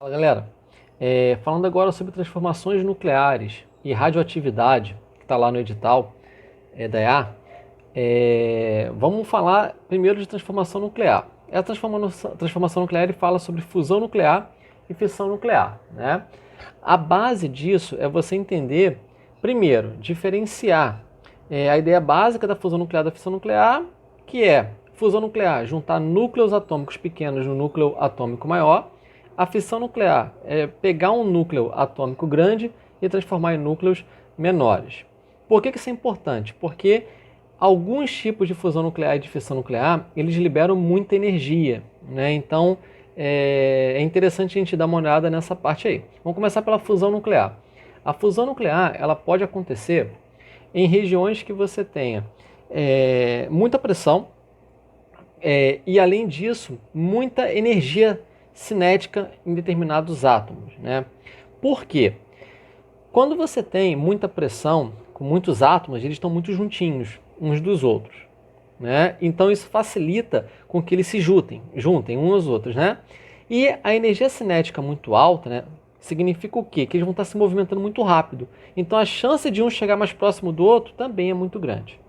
Fala galera, falando agora sobre transformações nucleares e radioatividade, que está lá no edital da EA, vamos falar primeiro de transformação nuclear. A transformação nuclear ele fala sobre fusão nuclear e fissão nuclear, né? A base disso é você entender, primeiro, diferenciar a ideia básica da fusão nuclear da fissão nuclear, que é fusão nuclear, juntar núcleos atômicos pequenos no núcleo atômico maior. A fissão nuclear é pegar um núcleo atômico grande e transformar em núcleos menores. Por que isso é importante? Porque alguns tipos de fusão nuclear e de fissão nuclear, eles liberam muita energia, né? Então, é interessante a gente dar uma olhada nessa parte aí. Vamos começar pela fusão nuclear. A fusão nuclear, ela pode acontecer em regiões que você tenha muita pressão e, além disso, muita energia cinética em determinados átomos, né? Por quê? Quando você tem muita pressão, com muitos átomos, eles estão muito juntinhos uns dos outros, né? Então isso facilita com que eles se juntem uns aos outros, né? E a energia cinética muito alta, né, significa o quê? Que eles vão estar se movimentando muito rápido. Então a chance de um chegar mais próximo do outro também é muito grande,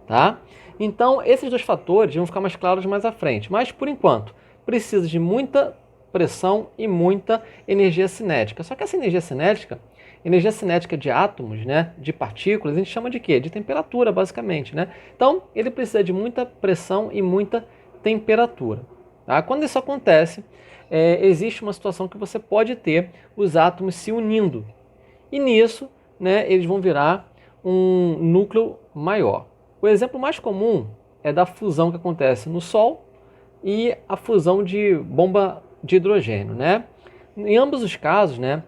tá? Então esses dois fatores vão ficar mais claros mais à frente, mas por enquanto precisa de muita pressão e muita energia cinética. Só que essa energia cinética de átomos, né, de partículas, a gente chama de quê? De temperatura, basicamente, né? Então, ele precisa de muita pressão e muita temperatura. Tá? Quando isso acontece, existe uma situação que você pode ter os átomos se unindo. E nisso, né, eles vão virar um núcleo maior. O exemplo mais comum é da fusão que acontece no Sol e a fusão de bomba de hidrogênio, né? Em ambos os casos, né,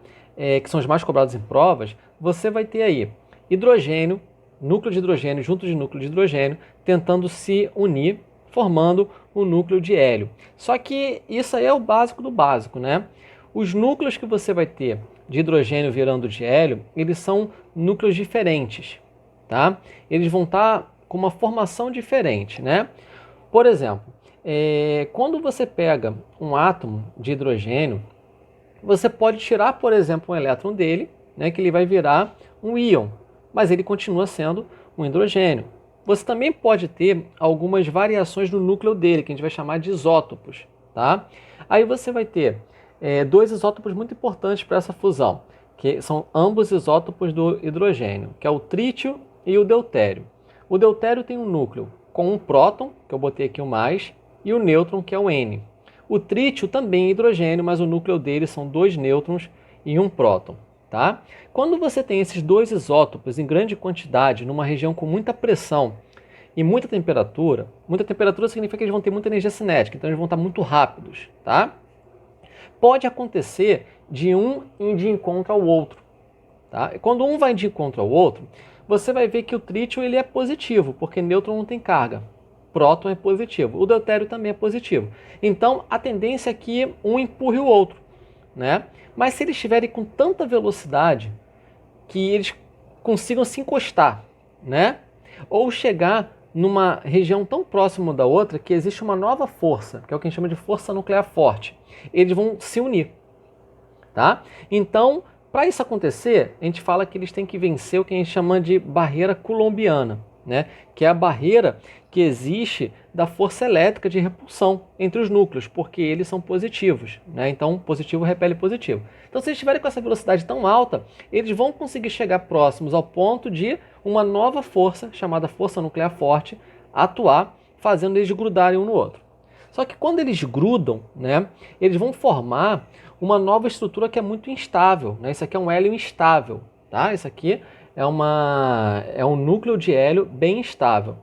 que são os mais cobrados em provas, você vai ter aí hidrogênio, núcleo de hidrogênio junto de núcleo de hidrogênio, tentando se unir, formando o núcleo de hélio. Só que isso aí é o básico do básico, né? Os núcleos que você vai ter de hidrogênio virando de hélio, eles são núcleos diferentes, tá? Eles vão estar com uma formação diferente, né? Por exemplo, quando você pega um átomo de hidrogênio, você pode tirar, por exemplo, um elétron dele, né, que ele vai virar um íon, mas ele continua sendo um hidrogênio. Você também pode ter algumas variações no núcleo dele, que a gente vai chamar de isótopos, tá? Aí você vai ter dois isótopos muito importantes para essa fusão, que são ambos isótopos do hidrogênio, que é o trítio e o deutério. O deutério tem um núcleo com um próton, que eu botei aqui o mais, e o nêutron, que é o N. O trítio também é hidrogênio, mas o núcleo dele são dois nêutrons e um próton. Tá? Quando você tem esses dois isótopos em grande quantidade, numa região com muita pressão e muita temperatura significa que eles vão ter muita energia cinética, então eles vão estar muito rápidos. Tá? Pode acontecer de um ir de encontro ao outro. Tá? Quando um vai de encontro ao outro, você vai ver que o trítio ele é positivo, porque nêutron não tem carga. Próton é positivo. O deutério também é positivo. Então, a tendência é que um empurre o outro, né? Mas se eles estiverem com tanta velocidade que eles consigam se encostar, né? Ou chegar numa região tão próxima da outra que existe uma nova força, que é o que a gente chama de força nuclear forte. Eles vão se unir, tá? Então, para isso acontecer, a gente fala que eles têm que vencer o que a gente chama de barreira coulombiana, né? Que é a barreira que existe da força elétrica de repulsão entre os núcleos, porque eles são positivos, né? Então, positivo repele positivo. Então, se eles estiverem com essa velocidade tão alta, eles vão conseguir chegar próximos ao ponto de uma nova força, chamada força nuclear forte, atuar, fazendo eles grudarem um no outro. Só que quando eles grudam, né, eles vão formar uma nova estrutura que é muito instável, né? Isso aqui é um hélio instável, tá? Isso aqui é um núcleo de hélio bem instável.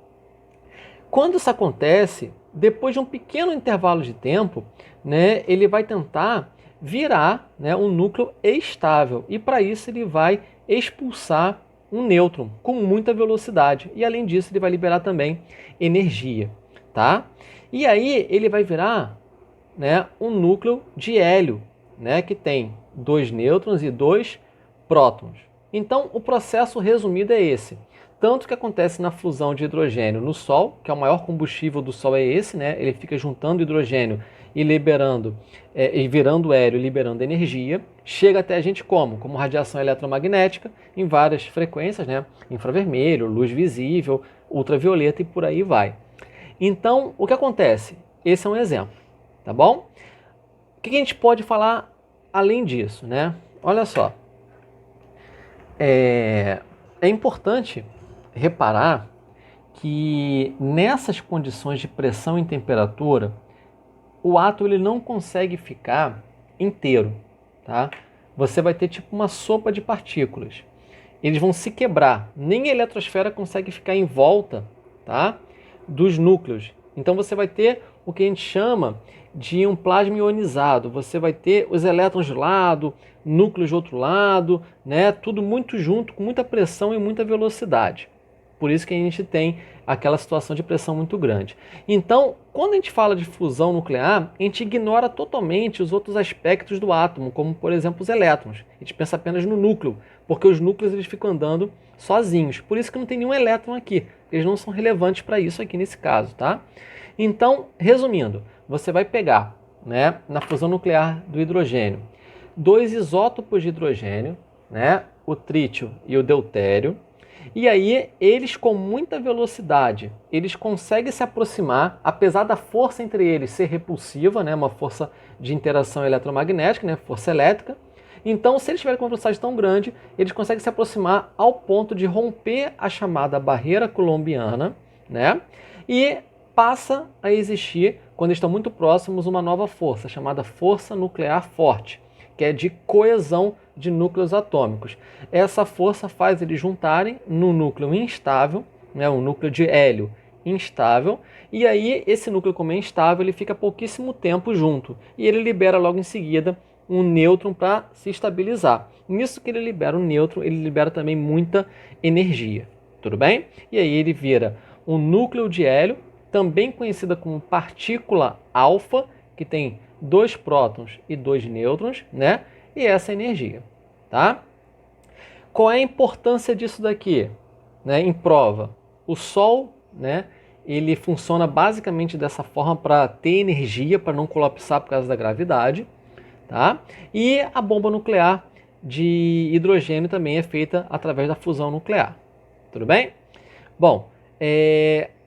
Quando isso acontece, depois de um pequeno intervalo de tempo, né, ele vai tentar virar, né, um núcleo estável. E para isso ele vai expulsar um nêutron com muita velocidade. E além disso ele vai liberar também energia. Tá? E aí ele vai virar, né, um núcleo de hélio, né, que tem dois nêutrons e dois prótons. Então o processo resumido é esse. Tanto que acontece na fusão de hidrogênio no Sol, que é o maior combustível do Sol é esse, né? Ele fica juntando hidrogênio e liberando, e virando hélio, liberando energia, chega até a gente como? Como radiação eletromagnética em várias frequências, né? Infravermelho, luz visível, ultravioleta e por aí vai. Então, o que acontece? Esse é um exemplo, tá bom? O que a gente pode falar além disso, né? Olha só, é importante reparar que nessas condições de pressão e temperatura, o átomo ele não consegue ficar inteiro, tá? Você vai ter tipo uma sopa de partículas. Eles vão se quebrar. Nem a eletrosfera consegue ficar em volta, tá, dos núcleos. Então você vai ter o que a gente chama de um plasma ionizado. Você vai ter os elétrons de lado, núcleos de outro lado, né? Tudo muito junto, com muita pressão e muita velocidade. Por isso que a gente tem aquela situação de pressão muito grande. Então, quando a gente fala de fusão nuclear, a gente ignora totalmente os outros aspectos do átomo, como por exemplo os elétrons. A gente pensa apenas no núcleo, porque os núcleos eles ficam andando sozinhos. Por isso que não tem nenhum elétron aqui. Eles não são relevantes para isso aqui nesse caso, tá? Então, resumindo, você vai pegar, né, na fusão nuclear do hidrogênio, dois isótopos de hidrogênio, né, o trítio e o deutério. E aí, eles com muita velocidade, eles conseguem se aproximar, apesar da força entre eles ser repulsiva, né, uma força de interação eletromagnética, né, força elétrica. Então, se eles tiverem uma velocidade tão grande, eles conseguem se aproximar ao ponto de romper a chamada barreira coulombiana, né, e passa a existir, quando estão muito próximos, uma nova força, chamada força nuclear forte, que é de coesão de núcleos atômicos. Essa força faz eles juntarem no núcleo instável, né, um núcleo de hélio instável, e aí esse núcleo, como é instável, ele fica pouquíssimo tempo junto, e ele libera logo em seguida um nêutron para se estabilizar. Nisso que ele libera um nêutron, ele libera também muita energia, tudo bem? E aí ele vira um núcleo de hélio, também conhecida como partícula alfa, que tem 2 prótons e 2 nêutrons, né? E essa energia, tá? Qual é a importância disso daqui, né, em prova? O Sol, né, ele funciona basicamente dessa forma para ter energia, para não colapsar por causa da gravidade, tá? E a bomba nuclear de hidrogênio também é feita através da fusão nuclear, tudo bem? Bom,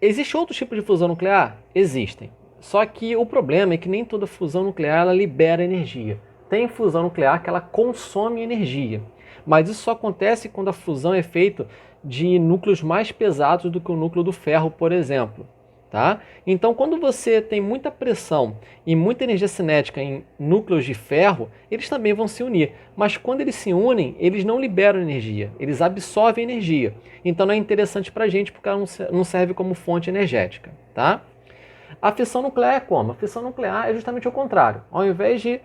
existe outro tipo de fusão nuclear? Existem. Só que o problema é que nem toda fusão nuclear ela libera energia. Tem fusão nuclear que ela consome energia. Mas isso só acontece quando a fusão é feita de núcleos mais pesados do que o núcleo do ferro, por exemplo. Tá? Então, quando você tem muita pressão e muita energia cinética em núcleos de ferro, eles também vão se unir. Mas quando eles se unem, eles não liberam energia, eles absorvem energia. Então não é interessante para a gente porque ela não serve como fonte energética. Tá? A fissão nuclear é como? A fissão nuclear é justamente o contrário. Ao invés de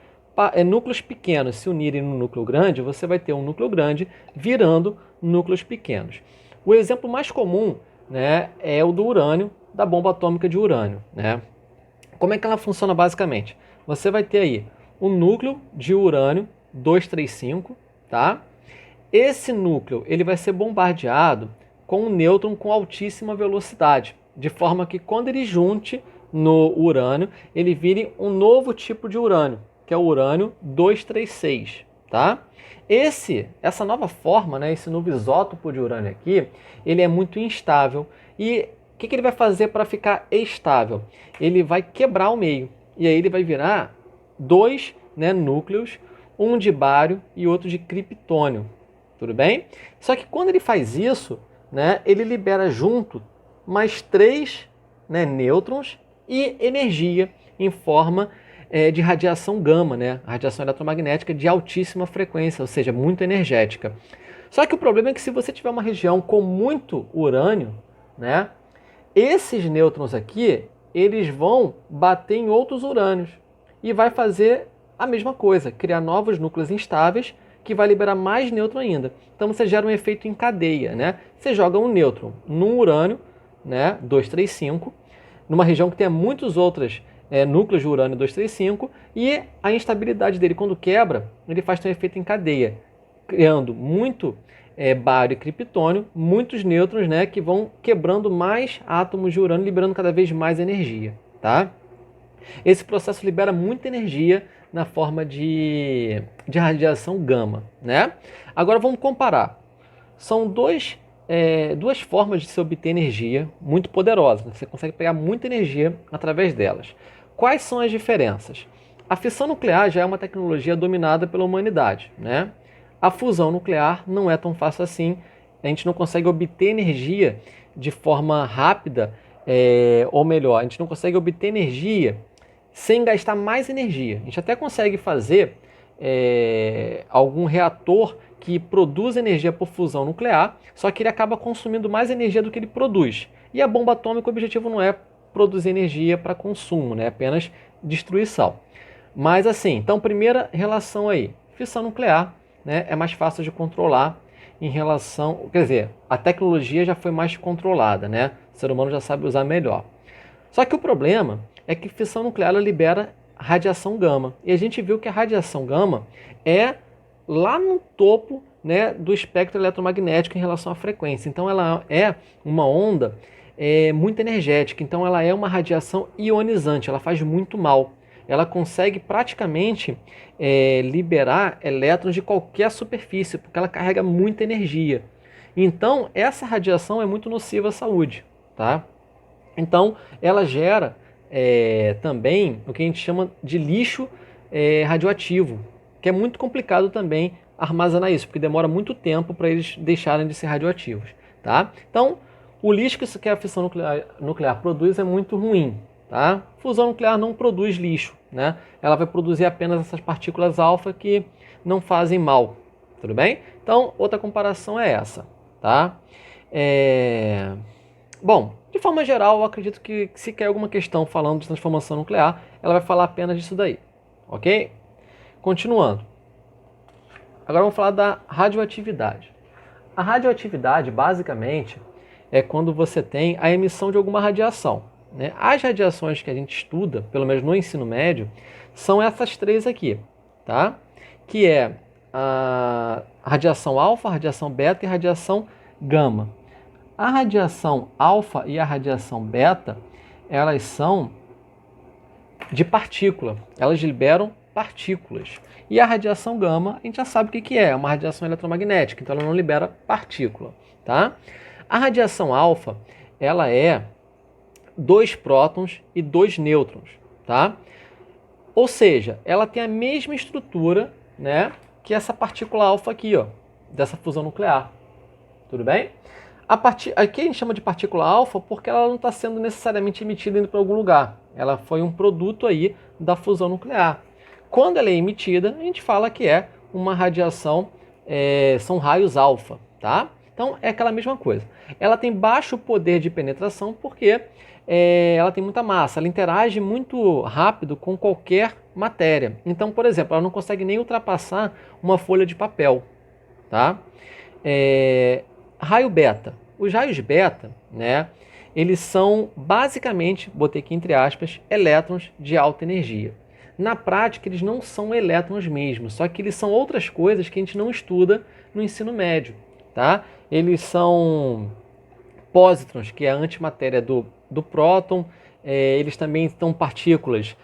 núcleos pequenos se unirem no núcleo grande, você vai ter um núcleo grande virando núcleos pequenos. O exemplo mais comum, né, é o do urânio, da bomba atômica de urânio, né? Como é que ela funciona basicamente? Você vai ter aí um núcleo de urânio 235, tá? Esse núcleo ele vai ser bombardeado com um nêutron com altíssima velocidade, de forma que quando ele junte no urânio, ele vire um novo tipo de urânio, que é o urânio 236, tá? Essa nova forma, né, esse novo isótopo de urânio aqui, ele é muito instável e o que ele vai fazer para ficar estável? Ele vai quebrar ao meio e aí ele vai virar 2, né, núcleos, um de bário e outro de criptônio, tudo bem? Só que quando ele faz isso, né, ele libera junto mais 3, né, nêutrons e energia em forma de radiação gama, né, radiação eletromagnética de altíssima frequência, ou seja, muito energética. Só que o problema é que se você tiver uma região com muito urânio, né, esses nêutrons aqui, eles vão bater em outros urânios e vai fazer a mesma coisa, criar novos núcleos instáveis que vai liberar mais nêutron ainda. Então você gera um efeito em cadeia, né? Você joga um nêutron num urânio, né, 235, numa região que tem muitos outros núcleos de urânio 235 e a instabilidade dele, quando quebra, ele faz um efeito em cadeia, criando muito bário e criptônio, muitos nêutrons, né, que vão quebrando mais átomos de urânio, liberando cada vez mais energia, tá? Esse processo libera muita energia na forma de radiação gama, né? Agora vamos comparar. São duas formas de se obter energia muito poderosas. Você consegue pegar muita energia através delas. Quais são as diferenças? A fissão nuclear já é uma tecnologia dominada pela humanidade, né? A fusão nuclear não é tão fácil assim. A gente não consegue obter energia de forma rápida, ou melhor, a gente não consegue obter energia sem gastar mais energia. A gente até consegue fazer algum reator que produz energia por fusão nuclear, só que ele acaba consumindo mais energia do que ele produz. E a bomba atômica, o objetivo não é produzir energia para consumo, né? É apenas destruição. Mas assim, então primeira relação aí, fissão nuclear, né, é mais fácil de controlar em relação, quer dizer, a tecnologia já foi mais controlada, né? O ser humano já sabe usar melhor. Só que o problema é que fissão nuclear ela libera radiação gama. E a gente viu que a radiação gama é lá no topo, né, do espectro eletromagnético em relação à frequência. Então ela é uma onda muito energética. Então ela é uma radiação ionizante, ela faz muito mal. Ela consegue praticamente liberar elétrons de qualquer superfície, porque ela carrega muita energia. Então essa radiação é muito nociva à saúde, tá? Então, ela gera também o que a gente chama de lixo radioativo, que é muito complicado também armazenar isso, porque demora muito tempo para eles deixarem de ser radioativos. Tá? Então, o lixo que a fissão nuclear produz é muito ruim. Tá? Fusão nuclear não produz lixo, né? Ela vai produzir apenas essas partículas alfa que não fazem mal. Tudo bem? Então, outra comparação é essa. Tá? Bom, de forma geral, eu acredito que se cair alguma questão falando de transformação nuclear, ela vai falar apenas disso daí, ok? Continuando. Agora vamos falar da radioatividade. A radioatividade, basicamente, é quando você tem a emissão de alguma radiação, né? As radiações que a gente estuda, pelo menos no ensino médio, são essas três aqui, tá? Que é a radiação alfa, a radiação beta e a radiação gama. A radiação alfa e a radiação beta, elas são de partícula, elas liberam partículas. E a radiação gama, a gente já sabe o que é uma radiação eletromagnética, então ela não libera partícula, tá? A radiação alfa, ela é 2 prótons e 2 nêutrons, tá? Ou seja, ela tem a mesma estrutura, né, que essa partícula alfa aqui, ó, dessa fusão nuclear. Tudo bem? Aqui a gente chama de partícula alfa porque ela não está sendo necessariamente emitida indo para algum lugar. Ela foi um produto aí da fusão nuclear. Quando ela é emitida, a gente fala que é uma radiação, são raios alfa, tá? Então é aquela mesma coisa. Ela tem baixo poder de penetração porque ela tem muita massa, ela interage muito rápido com qualquer matéria. Então, por exemplo, ela não consegue nem ultrapassar uma folha de papel, tá? Raio beta. Os raios beta, né, eles são basicamente, botei aqui entre aspas, elétrons de alta energia. Na prática, eles não são elétrons mesmo, só que eles são outras coisas que a gente não estuda no ensino médio, tá? Eles são pósitrons, que é a antimatéria do próton, eles também são partículas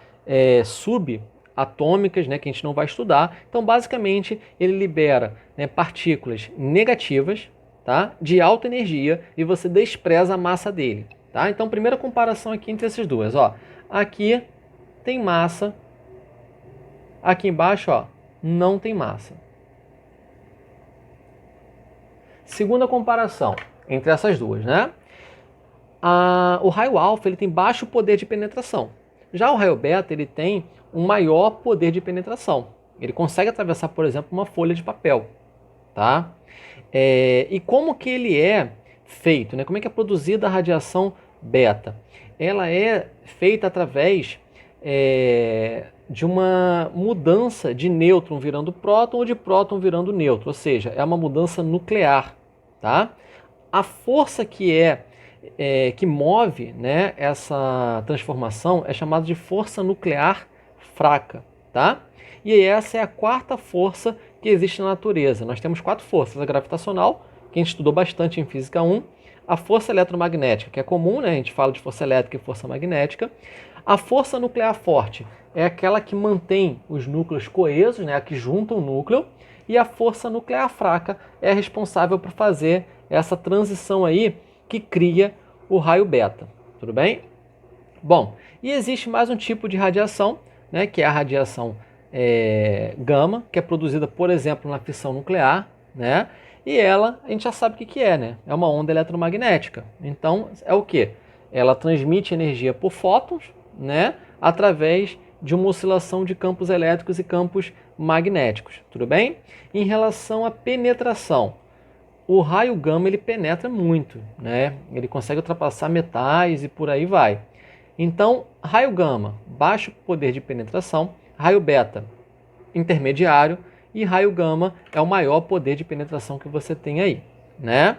subatômicas, né, que a gente não vai estudar. Então, basicamente, ele libera, né, partículas negativas, tá, de alta energia, e você despreza a massa dele. Tá? Então, primeira comparação aqui entre essas duas. Ó. Aqui tem massa, aqui embaixo ó, não tem massa. Segunda comparação entre essas duas. Né? O raio alfa ele tem baixo poder de penetração. Já o raio beta ele tem um maior poder de penetração. Ele consegue atravessar, por exemplo, uma folha de papel. Tá? E como que ele é feito, né? Como é que é produzida a radiação beta? Ela é feita através de uma mudança de nêutron virando próton ou de próton virando nêutron, ou seja, é uma mudança nuclear, tá? A força que move, né, essa transformação é chamada de força nuclear fraca, tá? E essa é a quarta força que existe na natureza. Nós temos 4 forças: a gravitacional, que a gente estudou bastante em Física 1, a força eletromagnética, que é comum, né? A gente fala de força elétrica e força magnética, A força nuclear forte é aquela que mantém os núcleos coesos, né, a que junta o núcleo, e a força nuclear fraca é responsável por fazer essa transição aí que cria o raio beta. Tudo bem? Bom, e existe mais um tipo de radiação, né, que é a radiação gama, que é produzida, por exemplo, na fissão nuclear, né? E ela, a gente já sabe o que é, né? É uma onda eletromagnética. Então, é o quê? Ela transmite energia por fótons, né, através de uma oscilação de campos elétricos e campos magnéticos, tudo bem? Em relação à penetração, o raio gama ele penetra muito, né? Ele consegue ultrapassar metais e por aí vai. Então, raio gama, baixo poder de penetração, raio beta, intermediário, e raio gama é o maior poder de penetração que você tem aí, né?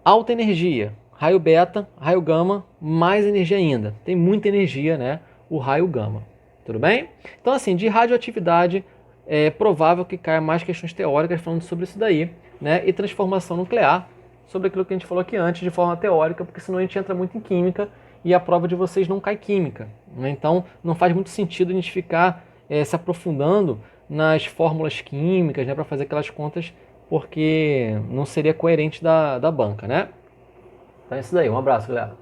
Alta energia, raio beta, raio gama, mais energia ainda. Tem muita energia, né? O raio gama. Tudo bem? Então, assim, de radioatividade, é provável que caia mais questões teóricas falando sobre isso daí, né? E transformação nuclear, sobre aquilo que a gente falou aqui antes, de forma teórica, porque senão a gente entra muito em química e a prova de vocês não cai química, né? Então, não faz muito sentido a gente ficar se aprofundando nas fórmulas químicas, né? Para fazer aquelas contas, porque não seria coerente da banca, né? Então é isso daí. Um abraço, galera.